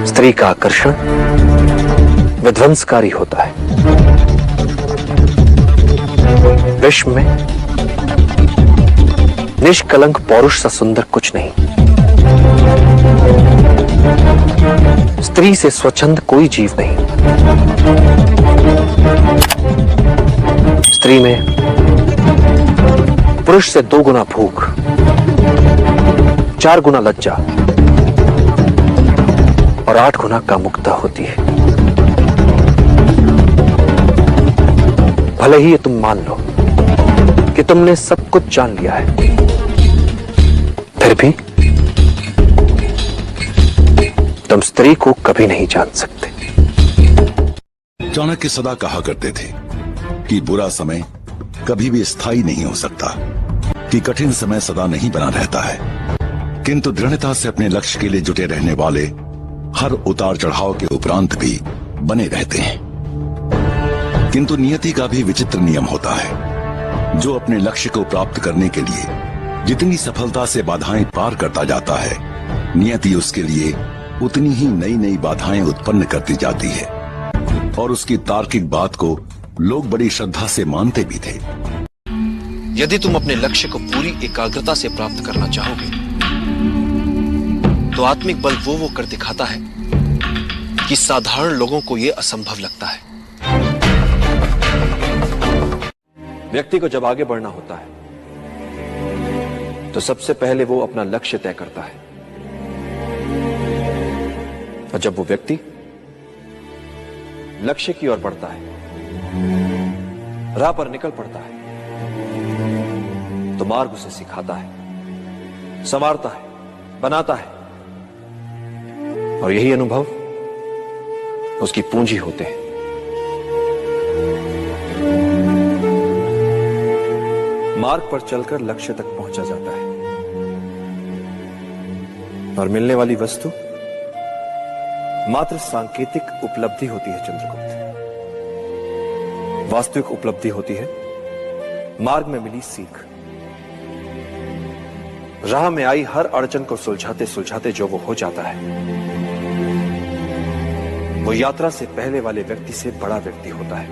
स्त्री का आकर्षण विध्वंसकारी होता है। विश्व में निष्कलंक पौरुष सा सुंदर कुछ नहीं। स्त्री से स्वच्छंद कोई जीव नहीं। स्त्री में पुरुष से 2 गुना भूख, 4 गुना लज्जा और 8 गुना कामुकता होती है। भले ही ये तुम मान लो कि तुमने सब कुछ जान लिया है, फिर भी तुम स्त्री को कभी नहीं जान सकते। चाणक्य सदा कहा करते थे कि बुरा समय कभी भी स्थायी नहीं हो सकता, कि कठिन समय सदा नहीं बना रहता है, किंतु दृढ़ता से अपने लक्ष्य के लिए जुटे रहने वाले हर उतार चढ़ाव के उपरांत भी बने रहते हैं। किंतु नियति का भी विचित्र नियम होता है। जो अपने लक्ष्य को प्राप्त करने के लिए जितनी सफलता से बाधाएं पार करता जाता है, नियति उसके लिए उतनी ही नई नई बाधाएं उत्पन्न करती जाती है। और उसकी तार्किक बात को लोग बड़ी श्रद्धा से मानते भी थे। यदि तुम अपने लक्ष्य को पूरी एकाग्रता से प्राप्त करना चाहोगे, तो आत्मिक बल वो कर दिखाता है कि साधारण लोगों को यह असंभव लगता है। व्यक्ति को जब आगे बढ़ना होता है तो सबसे पहले वो अपना लक्ष्य तय करता है, और जब वो व्यक्ति लक्ष्य की ओर बढ़ता है, राह पर निकल पड़ता है, तो मार्ग उसे सिखाता है, संवारता है, बनाता है, और यही अनुभव उसकी पूंजी होते हैं। मार्ग पर चलकर लक्ष्य तक पहुंचा जाता है, और मिलने वाली वस्तु मात्र सांकेतिक उपलब्धि होती है चंद्रगुप्त। वास्तविक उपलब्धि होती है मार्ग में मिली सीख। राह में आई हर अड़चन को सुलझाते सुलझाते जो वो हो जाता है, वो यात्रा से पहले वाले व्यक्ति से बड़ा व्यक्ति होता है।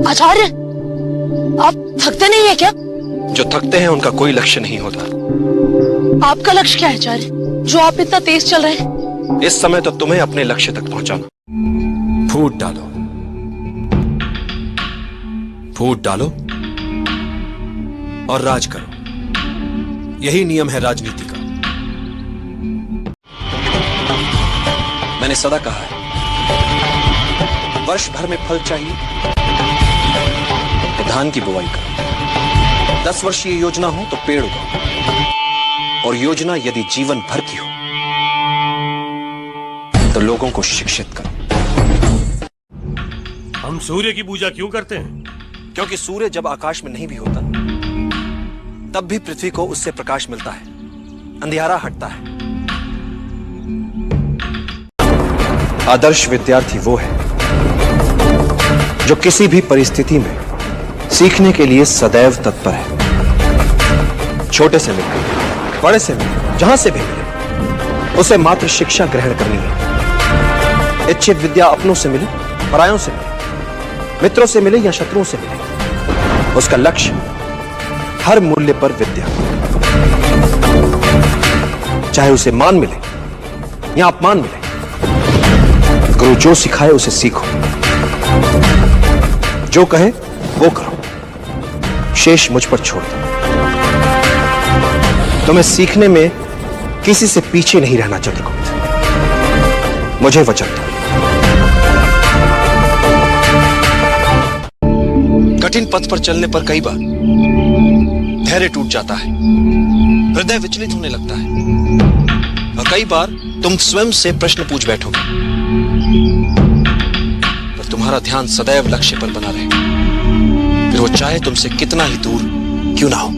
आचार्य, आप थकते नहीं है क्या? जो थकते हैं उनका कोई लक्ष्य नहीं होता। आपका लक्ष्य क्या है आचार्य, जो आप इतना तेज चल रहे हैं? इस समय तो तुम्हें अपने लक्ष्य तक पहुंचाना। फूट डालो, फूट डालो और राज करो। यही नियम है राजनीति का। मैंने सदा कहा है, वर्ष भर में फल चाहिए तो धान की बुवाई करो। 10 वर्षीय योजना हो तो पेड़ उगाओ, और योजना यदि जीवन भर की हो तो लोगों को शिक्षित करो। हम सूर्य की पूजा क्यों करते हैं? क्योंकि सूर्य जब आकाश में नहीं भी होता, तब भी पृथ्वी को उससे प्रकाश मिलता है, अंधियारा हटता है। आदर्श विद्यार्थी वो है जो किसी भी परिस्थिति में सीखने के लिए सदैव तत्पर है। छोटे से मिले, बड़े से मिले, जहां से भी मिले, उसे मात्र शिक्षा ग्रहण करनी है। इच्छित विद्या अपनों से मिले, परायों से मिले, मित्रों से मिले या शत्रुओं से मिले, उसका लक्ष्य हर मूल्य पर विद्या, चाहे उसे मान मिले या अपमान मिले। गुरु जो सिखाए उसे सीखो, जो कहे वो करो, शेष मुझ पर छोड़ दो। तुम्हें सीखने में किसी से पीछे नहीं रहना चंद्रगुप्त, मुझे वचन दो। कठिन पथ पर चलने पर कई बार धैर्य टूट जाता है, हृदय विचलित होने लगता है, और कई बार तुम स्वयं से प्रश्न पूछ बैठोगे, पर तुम्हारा ध्यान सदैव लक्ष्य पर बना रहे, फिर वो चाहे तुमसे कितना ही दूर क्यों ना हो।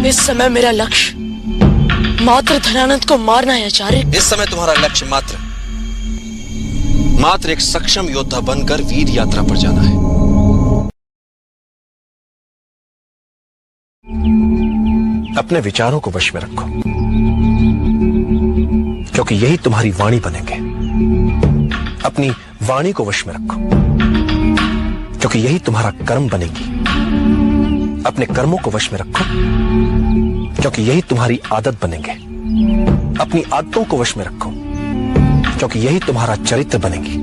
इस समय मेरा लक्ष्य मात्र धनानंद को मारना है आचार्य। इस समय तुम्हारा लक्ष्य मात्र एक सक्षम योद्धा बनकर वीर यात्रा पर जाना है। अपने विचारों को वश में रखो, क्योंकि यही तुम्हारी वाणी बनेंगे। अपनी वाणी को वश में रखो, क्योंकि यही तुम्हारा कर्म बनेगी। अपने कर्मों को वश में रखो, क्योंकि यही तुम्हारी आदत बनेंगे। अपनी आदतों को वश में रखो, क्योंकि यही तुम्हारा चरित्र बनेगी।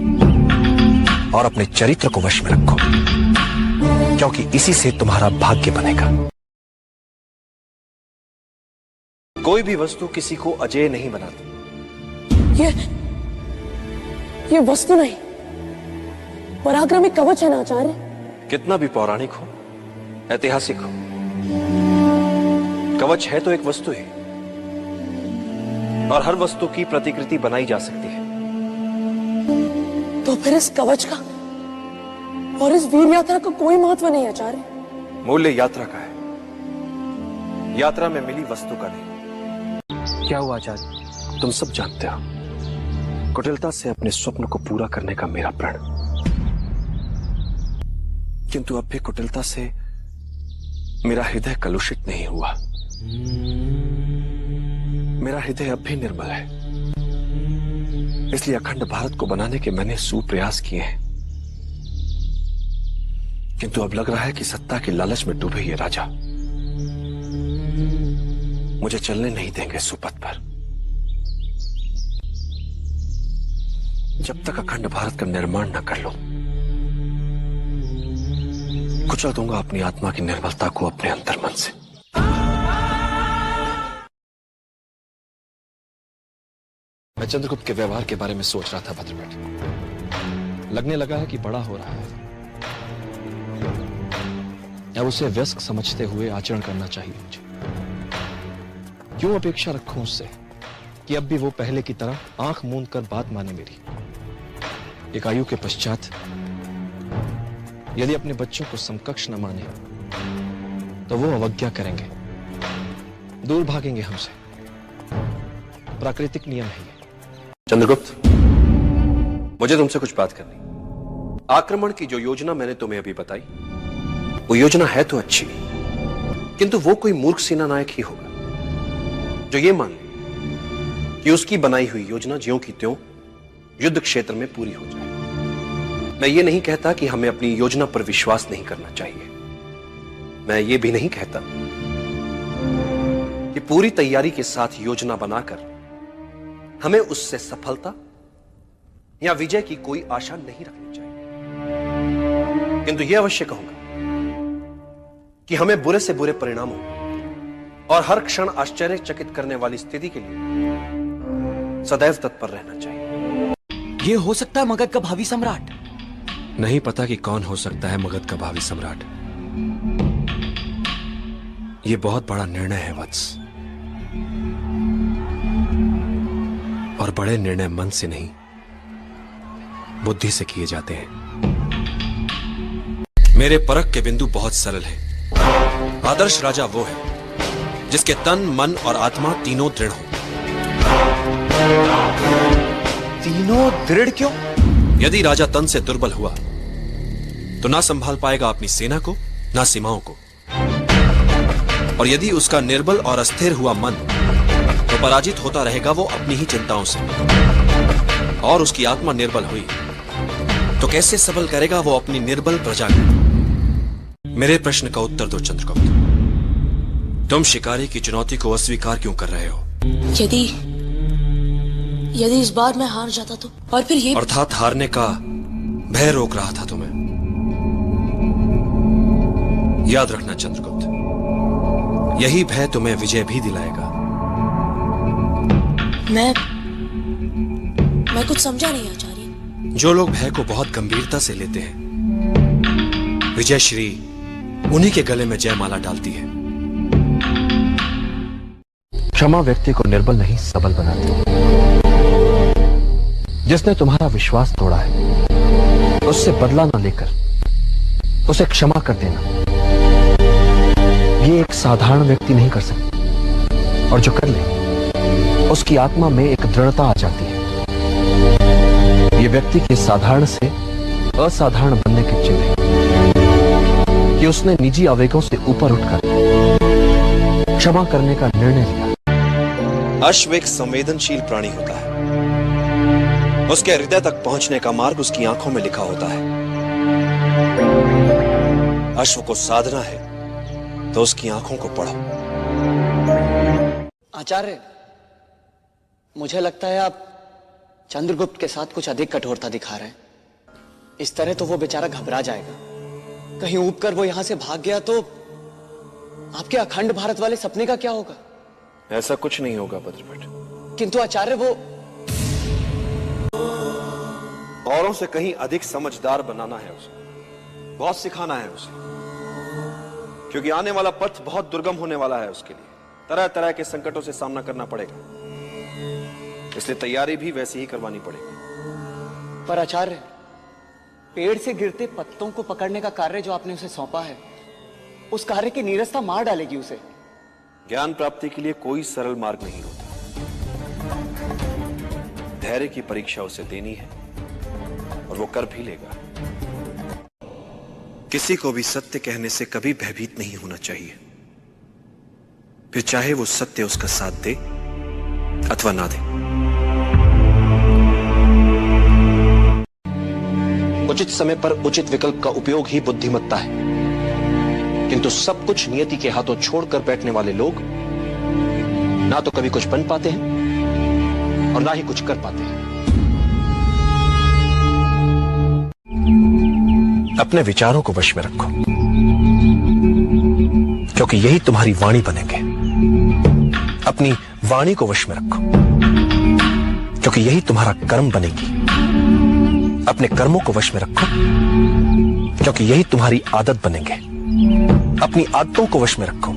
और अपने चरित्र को वश में रखो, क्योंकि इसी से तुम्हारा भाग्य बनेगा। कोई भी वस्तु किसी को अजेय नहीं बनाती। ये वस्तु नहीं, पराक्रमी कवच है ना आचार्य। कितना भी पौराणिक हो, ऐतिहासिक हो, कवच है तो एक वस्तु ही, और हर वस्तु की प्रतिकृति बनाई जा सकती है। तो फिर इस कवच का और इस वीर यात्रा का कोई महत्व नहीं आचार्य। मूल्य यात्रा का है, यात्रा में मिली वस्तु का नहीं। क्या हुआ आचार्य? तुम सब जानते हो, कुटिलता से अपने स्वप्न को पूरा करने का मेरा प्रण, किंतु अब भी कुटिलता से मेरा हृदय कलुषित नहीं हुआ। मेरा हृदय अब भी निर्मल है। इसलिए अखंड भारत को बनाने के मैंने सुप्रयास किए हैं, किंतु अब लग रहा है कि सत्ता के लालच में डूबे ये राजा मुझे चलने नहीं देंगे सुपथ पर। जब तक अखंड भारत का निर्माण न कर लो, कुचल दूंगा अपनी आत्मा की निर्मलता को अपने अंतर्मन से। मैं चंद्रगुप्त के व्यवहार के बारे में सोच रहा था भद्रपेट। लगने लगा है कि बड़ा हो रहा है, अब उसे वयस्क समझते हुए आचरण करना चाहिए मुझे। क्यों अपेक्षा रखूं उससे कि अब भी वो पहले की तरह आंख मूंद कर बात माने मेरी। एक आयु के पश्चात यदि अपने बच्चों को समकक्ष न माने तो वो अवज्ञा करेंगे, दूर भागेंगे हमसे। प्राकृतिक नियम है ये। चंद्रगुप्त, मुझे तुमसे कुछ बात करनी। आक्रमण की जो योजना मैंने तुम्हें अभी बताई, वो योजना है तो अच्छी, किंतु वो कोई मूर्ख सेना नायक ही होगा जो ये मान ले कि उसकी बनाई हुई योजना ज्यों की त्यों युद्ध क्षेत्र में पूरी हो जाए। मैं ये नहीं कहता कि हमें अपनी योजना पर विश्वास नहीं करना चाहिए। मैं ये भी नहीं कहता कि पूरी तैयारी के साथ योजना बनाकर हमें उससे सफलता या विजय की कोई आशा नहीं रखनी चाहिए। किंतु यह अवश्य कहूंगा कि हमें बुरे से बुरे परिणामों और हर क्षण आश्चर्यचकित करने वाली स्थिति के लिए सदैव तत्पर रहना चाहिए। ये हो सकता है मगध का भावी सम्राट। नहीं पता कि कौन हो सकता है मगध का भावी सम्राट। यह बहुत बड़ा निर्णय है वत्स, और बड़े निर्णय मन से नहीं, बुद्धि से किए जाते हैं। मेरे परख के बिंदु बहुत सरल हैं। आदर्श राजा वो है जिसके तन, मन और आत्मा तीनों दृढ़ हो। तीनों दृढ़ क्यों? यदि राजा तन से दुर्बल हुआ तो ना संभाल पाएगा अपनी सेना को, ना सीमाओं को। और यदि उसका निर्बल और अस्थिर हुआ मन, तो पराजित होता रहेगा वो अपनी ही चिंताओं से। और उसकी आत्मा निर्बल हुई तो कैसे सबल करेगा वो अपनी निर्बल प्रजा को। मेरे प्रश्न का उत्तर दो चंद्रगुप्त। तुम शिकारी की चुनौती को अस्वीकार क्यों कर रहे हो? यदि इस बार मैं हार जाता तो, और फिर ये अर्थात हारने का भय रोक रहा था तुम्हें। याद रखना चंद्रगुप्त, यही भय तुम्हें विजय भी दिलाएगा। मैं कुछ समझा नहीं आचार्य। जो लोग भय को बहुत गंभीरता से लेते हैं, विजय श्री उन्हीं के गले में जयमाला डालती है। क्षमा व्यक्ति को निर्बल नहीं सबल बनाती। जिसने तुम्हारा विश्वास तोड़ा है, उससे बदला न लेकर उसे क्षमा कर देना, ये एक साधारण व्यक्ति नहीं कर सकता। और जो कर ले, उसकी आत्मा में एक दृढ़ता आ जाती है। ये व्यक्ति के साधारण से असाधारण बनने के चिन्ह है कि उसने निजी आवेगों से ऊपर उठकर क्षमा करने का निर्णय लिया। अश्व एक संवेदनशील प्राणी होता है। उसके हृदय तक पहुंचने का मार्ग उसकी आंखों में लिखा होता है। अश्व को साधना है तो उसकी आंखों को पढ़ो। आचार्य, मुझे लगता है आप चंद्रगुप्त के साथ कुछ अधिक कठोरता दिखा रहे हैं। इस तरह तो वो बेचारा घबरा जाएगा। कहीं ऊब कर वो यहां से भाग गया तो आपके अखंड भारत वाले सपने का क्या होगा? ऐसा कुछ नहीं होगा भद्रभट। किंतु आचार्य, वो औरों से कहीं अधिक समझदार बनाना है उसे, बहुत सिखाना है उसे, क्योंकि आने वाला पथ बहुत दुर्गम होने वाला है उसके लिए। तरह तरह के संकटों से सामना करना पड़ेगा, इसलिए तैयारी भी वैसी ही करवानी पड़ेगी। पर आचार्य, पेड़ से गिरते पत्तों को पकड़ने का कार्य जो आपने उसे सौंपा है, उस कार्य की नीरसता मार डालेगी उसे। ज्ञान प्राप्ति के लिए कोई सरल मार्ग नहीं होता। धैर्य की परीक्षा उसे देनी है और वो कर भी लेगा। किसी को भी सत्य कहने से कभी भयभीत नहीं होना चाहिए, फिर चाहे वो सत्य उसका साथ दे अथवा ना दे। उचित समय पर उचित विकल्प का उपयोग ही बुद्धिमत्ता है, किंतु सब कुछ नियति के हाथों छोड़कर बैठने वाले लोग ना तो कभी कुछ बन पाते हैं और ना ही कुछ कर पाते हैं। अपने विचारों को वश में रखो, क्योंकि यही तुम्हारी वाणी बनेंगे। अपनी वाणी को वश में रखो, क्योंकि यही तुम्हारा कर्म बनेगी। अपने कर्मों को वश में रखो, क्योंकि यही तुम्हारी आदत बनेंगे। अपनी आदतों को वश में रखो,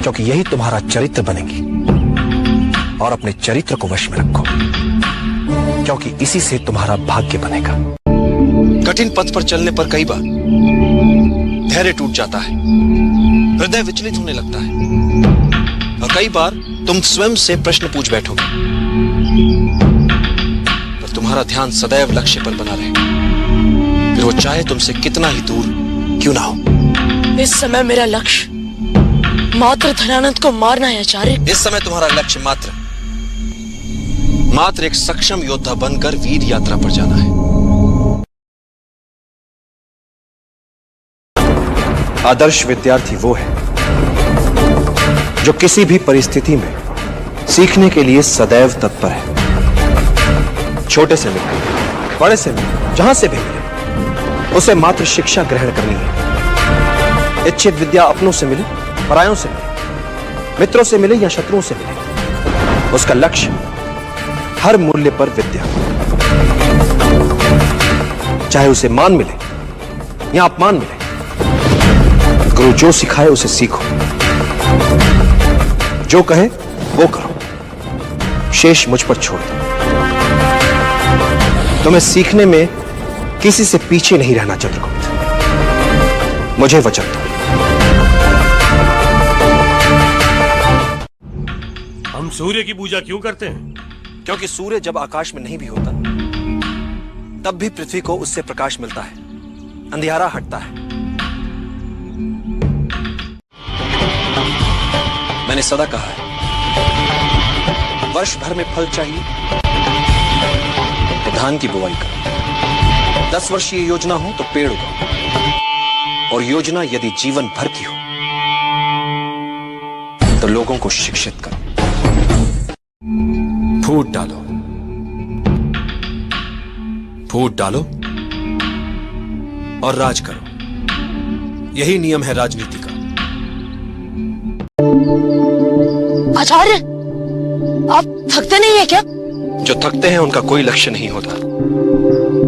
क्योंकि यही तुम्हारा चरित्र बनेगी। और अपने चरित्र को वश में रखो, क्योंकि इसी से तुम्हारा भाग्य बनेगा। कठिन पथ पर चलने पर कई बार धैर्य टूट जाता है, हृदय विचलित होने लगता है, और कई बार तुम स्वयं से प्रश्न पूछ बैठोगे, पर तुम्हारा ध्यान सदैव लक्ष्य पर बना रहे, फिर वो चाहे तुमसे कितना ही दूर क्यों ना हो। इस समय मेरा लक्ष्य मात्र धनानंद को मारना है आचार्य। इस समय तुम्हारा लक्ष्य मात्र एक सक्षम योद्धा बनकर वीर यात्रा पर जाना है। आदर्श विद्यार्थी वो है जो किसी भी परिस्थिति में सीखने के लिए सदैव तत्पर है। छोटे से मिले, बड़े से मिले, जहां से भी मिले, उसे मात्र शिक्षा ग्रहण करनी है। इच्छित विद्या अपनों से मिले, परायों से मिले, मित्रों से मिले या शत्रुओं से मिले, उसका लक्ष्य हर मूल्य पर विद्या, चाहे उसे मान मिले या अपमान मिले। गुरु जो सिखाए उसे सीखो, जो कहे वो करो, शेष मुझ पर छोड़ दो। तुम्हें सीखने में किसी से पीछे नहीं रहना चंद्रगुप्त, मुझे वचन दो। हम सूर्य की पूजा क्यों करते हैं? क्योंकि सूर्य जब आकाश में नहीं भी होता तब भी पृथ्वी को उससे प्रकाश मिलता है, अंधियारा हटता है। मैंने सदा कहा है, वर्ष भर में फल चाहिए तो धान की बुवाई करो, 10 वर्षीय योजना हो तो पेड़ उगाओ, और योजना यदि जीवन भर की हो तो लोगों को शिक्षित करो। फूट डालो, फूट डालो और राज करो, यही नियम है राजनीति का। आचार्य, आप थकते नहीं है क्या? जो थकते हैं उनका कोई लक्ष्य नहीं होता।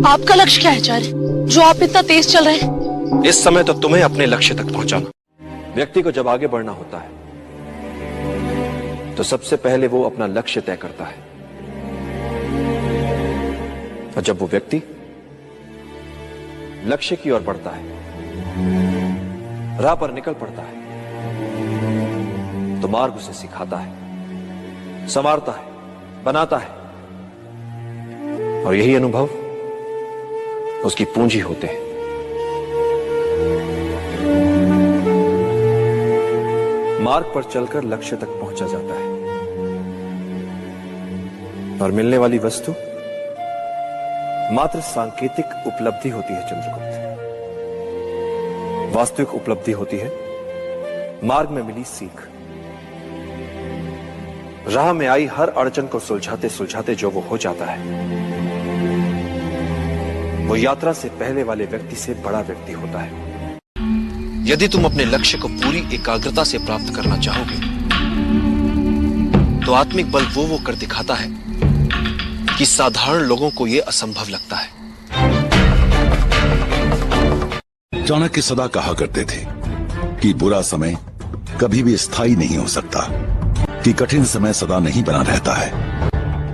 आपका लक्ष्य क्या है आचार्य, जो आप इतना तेज चल रहे हैं? इस समय तो तुम्हें अपने लक्ष्य तक पहुंचाना। व्यक्ति को जब आगे बढ़ना होता है तो सबसे पहले वो अपना लक्ष्य तय करता है, और जब वो व्यक्ति लक्ष्य की ओर बढ़ता है, राह पर निकल पड़ता है, तो मार्ग उसे सिखाता है, संवारता है, बनाता है, और यही अनुभव उसकी पूंजी होते हैं। मार्ग पर चलकर लक्ष्य तक पहुंचा जाता है, और मिलने वाली वस्तु मात्र सांकेतिक उपलब्धि होती है चंद्रगुप्त। वास्तविक उपलब्धि होती है मार्ग में मिली सीख। राह में आई हर अड़चन को सुलझाते सुलझाते जो वो हो जाता है, वो यात्रा से पहले वाले व्यक्ति से बड़ा व्यक्ति होता है। यदि तुम अपने लक्ष्य को पूरी एकाग्रता से प्राप्त करना चाहोगे तो आत्मिक बल वो कर दिखाता है कि साधारण लोगों को यह असंभव लगता है। चाणक्य सदा कहा करते थे कि बुरा समय कभी भी स्थायी नहीं हो सकता, कि कठिन समय सदा नहीं बना रहता है,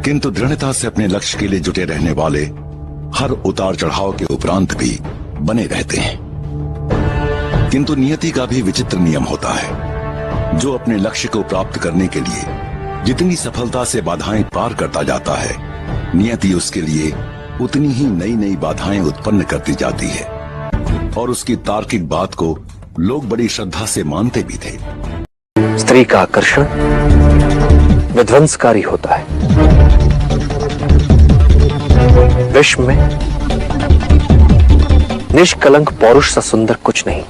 किंतु दृढ़ता से अपने लक्ष्य के लिए जुटे रहने वाले हर उतार चढ़ाव के उपरांत भी बने रहते हैं। किंतु नियति का भी विचित्र नियम होता है। जो अपने लक्ष्य को प्राप्त करने के लिए जितनी सफलता से बाधाएं पार करता जाता है, नियति उसके लिए उतनी ही नई नई बाधाएं उत्पन्न करती जाती है। और उसकी तार्किक बात को लोग बड़ी श्रद्धा से मानते भी थे। स्त्री का आकर्षण विध्वंसकारी होता है। विश्व में निष्कलंक पौरुष सा सुंदर कुछ नहीं।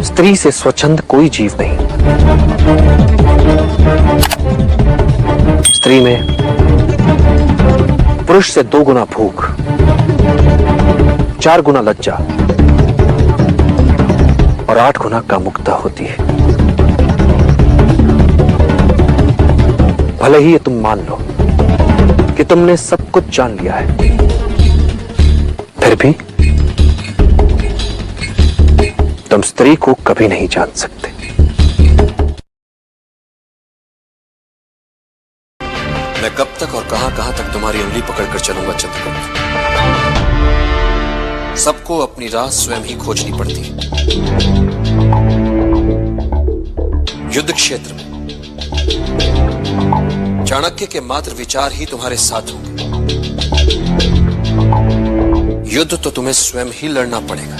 स्त्री से स्वच्छंद कोई जीव नहीं। स्त्री में पुरुष से 2 गुना भूख, 4 गुना लज्जा और 8 गुना कामुकता होती है। भले ही ये तुम मान लो कि तुमने सब कुछ जान लिया है, फिर भी तुम स्त्री को कभी नहीं जान सकते। मैं कब तक और कहां तक तुम्हारी उंगली पकड़कर चलूंगा चंद्रगुप्त? सबको अपनी राह स्वयं ही खोजनी पड़ती है। युद्ध क्षेत्र में चाणक्य के मात्र विचार ही तुम्हारे साथ होंगे। युद्ध तो तुम्हें स्वयं ही लड़ना पड़ेगा।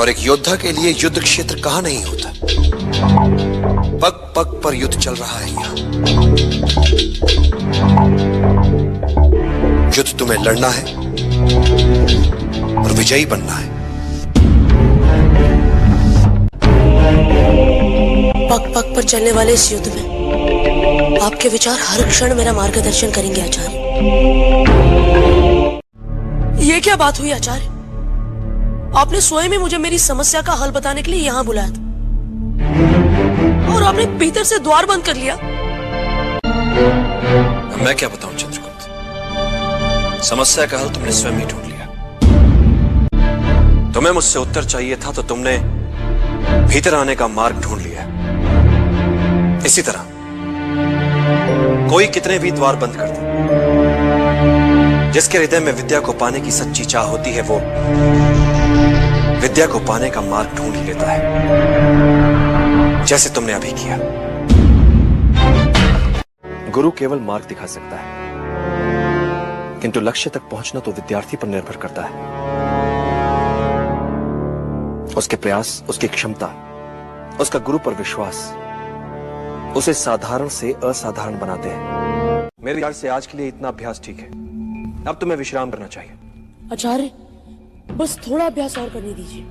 और एक योद्धा के लिए युद्ध क्षेत्र कहां नहीं होता। पग पग पर युद्ध चल रहा है यहां। युद्ध तुम्हें लड़ना है और विजयी बनना है। पग पग पर चलने वाले इस युद्ध में आपके विचार हर क्षण मेरा मार्गदर्शन करेंगे आचार्य। ये क्या बात हुई आचार्य? आपने स्वयं ही मुझे मेरी समस्या का हल बताने के लिए यहां बुलाया था और आपने भीतर से द्वार बंद कर लिया। मैं क्या बताऊं चंद्रगुप्त, समस्या का हल तुमने स्वयं ही ढूंढ लिया। तुम्हें मुझसे उत्तर चाहिए था तो तुमने भीतर आने का मार्ग ढूंढ लिया। इसी तरह कोई कितने भी द्वार बंद कर दे, जिसके हृदय में विद्या को पाने की सच्ची चाह होती है, वो विद्या को पाने का मार्ग ढूंढ ही लेता है, जैसे तुमने अभी किया। गुरु केवल मार्ग दिखा सकता है, किंतु लक्ष्य तक पहुंचना तो विद्यार्थी पर निर्भर करता है। उसके प्रयास, उसकी क्षमता, उसका गुरु पर विश्वास उसे साधारण से असाधारण बनाते हैं। मेरे ख्याल से आज के लिए इतना अभ्यास ठीक है। अब तुम्हें विश्राम करना चाहिए। आचार्य, बस थोड़ा अभ्यास और करने दीजिए।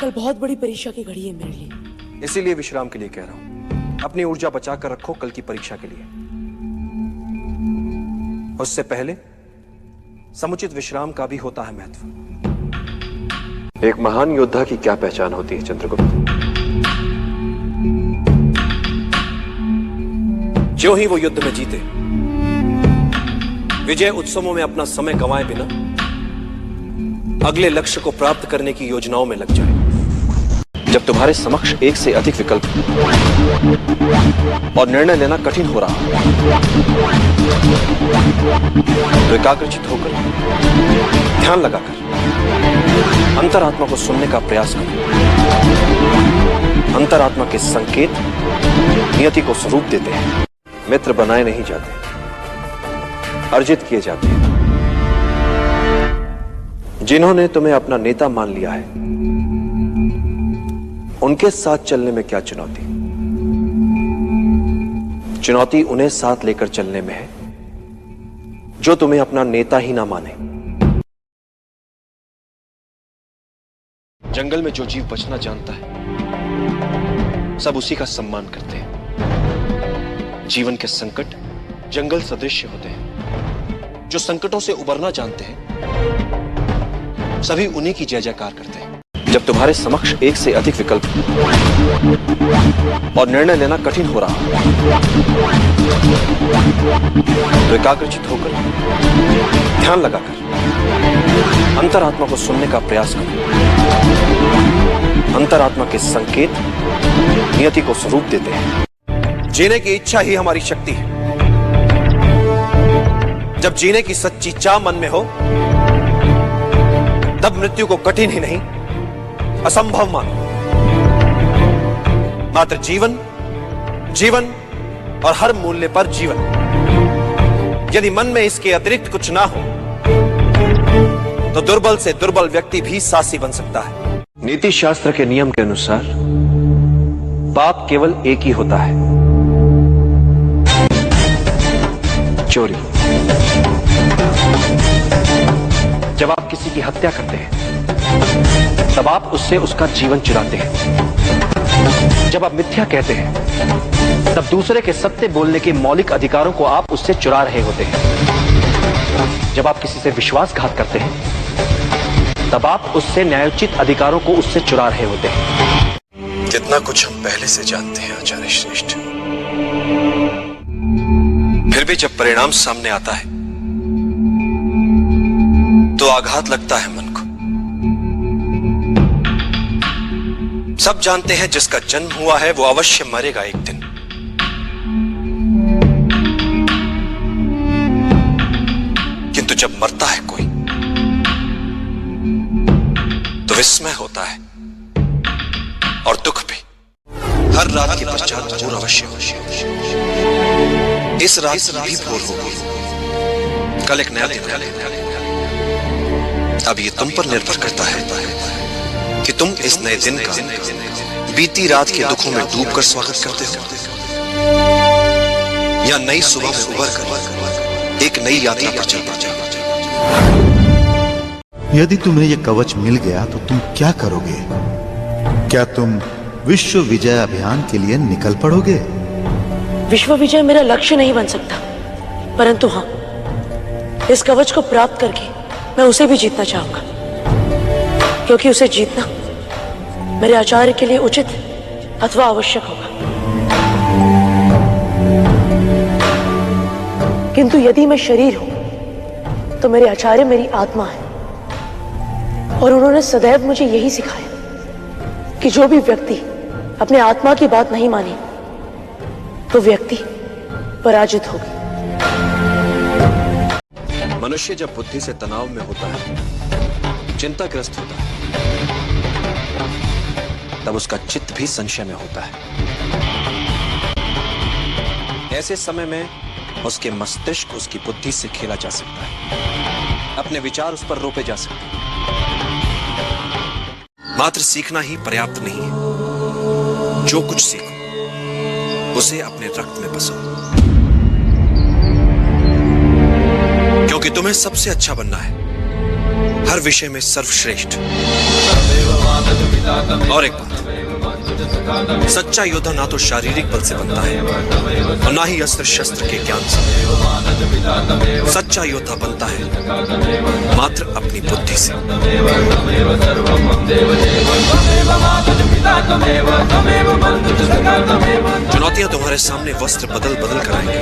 कल बहुत बड़ी परीक्षा की घड़ी है मेरे लिए। इसीलिए विश्राम के लिए कह रहा हूं। अपनी ऊर्जा बचाकर रखो कल की परीक्षा के लिए। उससे पहले समुचित विश्राम का भी होता है महत्व। एक महान योद्धा की क्या पहचान होती है चंद्रगुप्त? जो ही वो युद्ध में जीते, विजय उत्सवों में अपना समय गंवाए बिना अगले लक्ष्य को प्राप्त करने की योजनाओं में लग जाए। जब तुम्हारे समक्ष एक से अधिक विकल्प और निर्णय लेना कठिन हो रहा हो, तो एकाग्रचित होकर, ध्यान लगाकर अंतरात्मा को सुनने का प्रयास करो। अंतरात्मा के संकेत नियति को स्वरूप देते हैं। मित्र बनाए नहीं जाते, अर्जित किए जाते हैं। जिन्होंने तुम्हें अपना नेता मान लिया है, उनके साथ चलने में क्या चुनौती? चुनौती उन्हें साथ लेकर चलने में है जो तुम्हें अपना नेता ही ना माने। जंगल में जो जीव बचना जानता है सब उसी का सम्मान करते हैं। जीवन के संकट जंगल सदृश होते हैं। जो संकटों से उबरना जानते हैं सभी उन्हीं की जय जयकार करते हैं। जब तुम्हारे समक्ष एक से अधिक विकल्प और निर्णय लेना कठिन हो रहा हो तो एकाग्रचित होकर ध्यान लगाकर अंतरात्मा को सुनने का प्रयास करो। अंतरात्मा के संकेत नियति को स्वरूप देते हैं। जीने की इच्छा ही हमारी शक्ति है। जब जीने की सच्ची चाह मन में हो तब मृत्यु को कठिन ही नहीं असंभव मानो। मात्र जीवन, जीवन और हर मूल्य पर जीवन। यदि मन में इसके अतिरिक्त कुछ ना हो तो दुर्बल से दुर्बल व्यक्ति भी साहसी बन सकता है। नीति शास्त्र के नियम के अनुसार पाप केवल एक ही होता है, चोरी। जब आप किसी की हत्या करते हैं तब आप उससे उसका जीवन चुराते हैं। जब आप मिथ्या कहते हैं तब दूसरे के सत्य बोलने के मौलिक अधिकारों को आप उससे चुरा रहे होते हैं। जब आप किसी से विश्वासघात करते हैं तब आप उससे न्यायोचित अधिकारों को उससे चुरा रहे होते हैं। कितना कुछ हम पहले से जानते हैं आचार्य श्रेष्ठ, फिर भी जब परिणाम सामने आता है तो आघात लगता है मन को। सब जानते हैं जिसका जन्म हुआ है वो अवश्य मरेगा एक दिन। किंतु जब मरता है कोई तो विस्मय होता है और दुख भी। हर रात के पश्चात भोर अवश्य हो। इस रात भी भोर होगी। कल एक नया दिन है। अब ये तुम पर निर्भर करता है कि तुम इस नए दिन का बीती रात के दुखों में डूबकर स्वागत करते हो या नई सुबह में उबर कर एक नई यात्रा पर चल पड़ते हो। यदि तुम्हें यह कवच मिल गया तो तुम क्या करोगे? क्या तुम विश्व विजय अभियान के लिए निकल पड़ोगे? विश्व विजय मेरा लक्ष्य नहीं बन सकता, परंतु हाँ, इस कवच को प्राप्त करके मैं उसे भी जीतना चाहूंगा, क्योंकि उसे जीतना मेरे आचार्य के लिए उचित अथवा आवश्यक होगा। किंतु यदि मैं शरीर हूं तो मेरे आचार्य मेरी आत्मा है और उन्होंने सदैव मुझे यही सिखाया कि जो भी व्यक्ति अपने आत्मा की बात नहीं माने तो व्यक्ति पराजित होगा। मनुष्य जब बुद्धि से तनाव में होता है, चिंताग्रस्त होता है, तब उसका चित्त भी संशय में होता है। ऐसे समय में उसके मस्तिष्क उसकी बुद्धि से खेला जा सकता है, अपने विचार उस पर रोपे जा सकते हैं। मात्र सीखना ही पर्याप्त नहीं है। जो कुछ सीखो उसे अपने रक्त में बसो, क्योंकि तुम्हें सबसे अच्छा बनना है, हर विषय में सर्वश्रेष्ठ। और एक बात, सच्चा योद्धा ना तो शारीरिक बल से बनता है और ना ही अस्त्र शस्त्र के ज्ञान से। सच्चा योद्धा बनता है मात्र अपनी बुद्धि से। चुनौतियां तुम्हारे सामने वस्त्र बदल बदल कर आएंगी।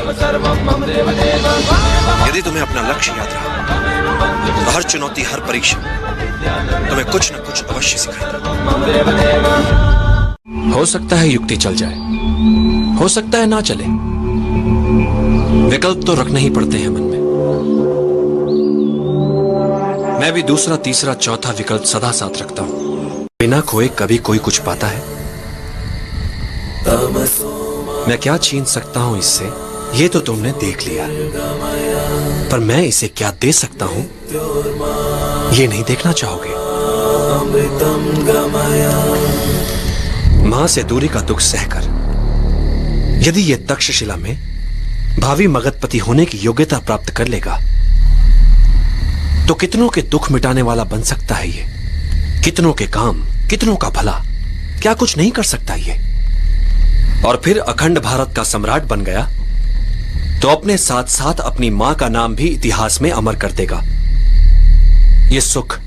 यदि तुम्हें अपना लक्ष्य याद रहा तो हर चुनौती, हर परीक्षा तुम्हें कुछ न कुछ अवश्य सिखाएगी। हो सकता है युक्ति चल जाए, हो सकता है ना चले। विकल्प तो रखने ही पड़ते हैं मन में। मैं भी दूसरा, तीसरा, चौथा विकल्प सदा साथ रखता हूं। बिना खोए कभी कोई कुछ पाता है? मैं क्या छीन सकता हूं इससे, ये तो तुमने देख लिया, पर मैं इसे क्या दे सकता हूं ये नहीं देखना चाहोगे। मां से दूरी का दुख सहकर यदि यह तक्षशिला में भावी मगधपति होने की योग्यता प्राप्त कर लेगा तो कितनों के दुख मिटाने वाला बन सकता है ये। कितनों के काम, कितनों का भला, क्या कुछ नहीं कर सकता ये। और फिर अखंड भारत का सम्राट बन गया तो अपने साथ साथ अपनी मां का नाम भी इतिहास में अमर कर देगा। ये सुख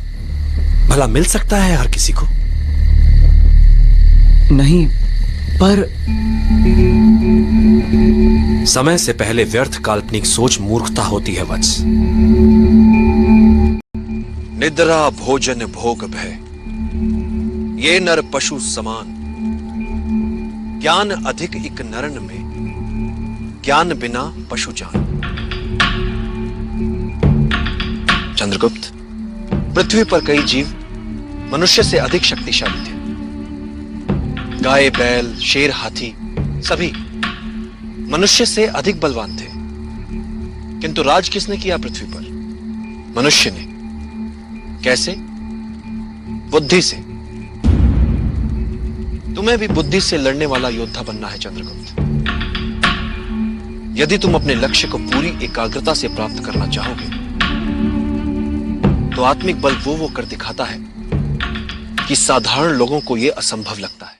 भला मिल सकता है हर किसी को? नहीं, पर समय से पहले व्यर्थ काल्पनिक सोच मूर्खता होती है वत्स। निद्रा भोजन भोग भय ये नर पशु समान, ज्ञान अधिक इक नरन में, ज्ञान बिना पशु जान। चंद्रगुप्त, पृथ्वी पर कई जीव मनुष्य से अधिक शक्तिशाली थे। गाय, बैल, शेर, हाथी सभी मनुष्य से अधिक बलवान थे। किंतु राज किसने किया पृथ्वी पर? मनुष्य ने। कैसे? बुद्धि से। तुम्हें भी बुद्धि से लड़ने वाला योद्धा बनना है चंद्रगुप्त। यदि तुम अपने लक्ष्य को पूरी एकाग्रता से प्राप्त करना चाहोगे तो आत्मिक बल वो कर दिखाता है कि साधारण लोगों को यह असंभव लगता है।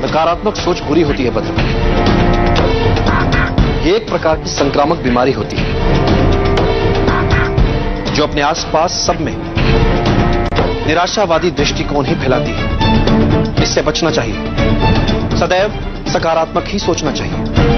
नकारात्मक सोच बुरी होती है बद्र। ये एक प्रकार की संक्रामक बीमारी होती है जो अपने आसपास सब में निराशावादी दृष्टिकोण ही फैलाती है। इससे बचना चाहिए। सदैव सकारात्मक ही सोचना चाहिए।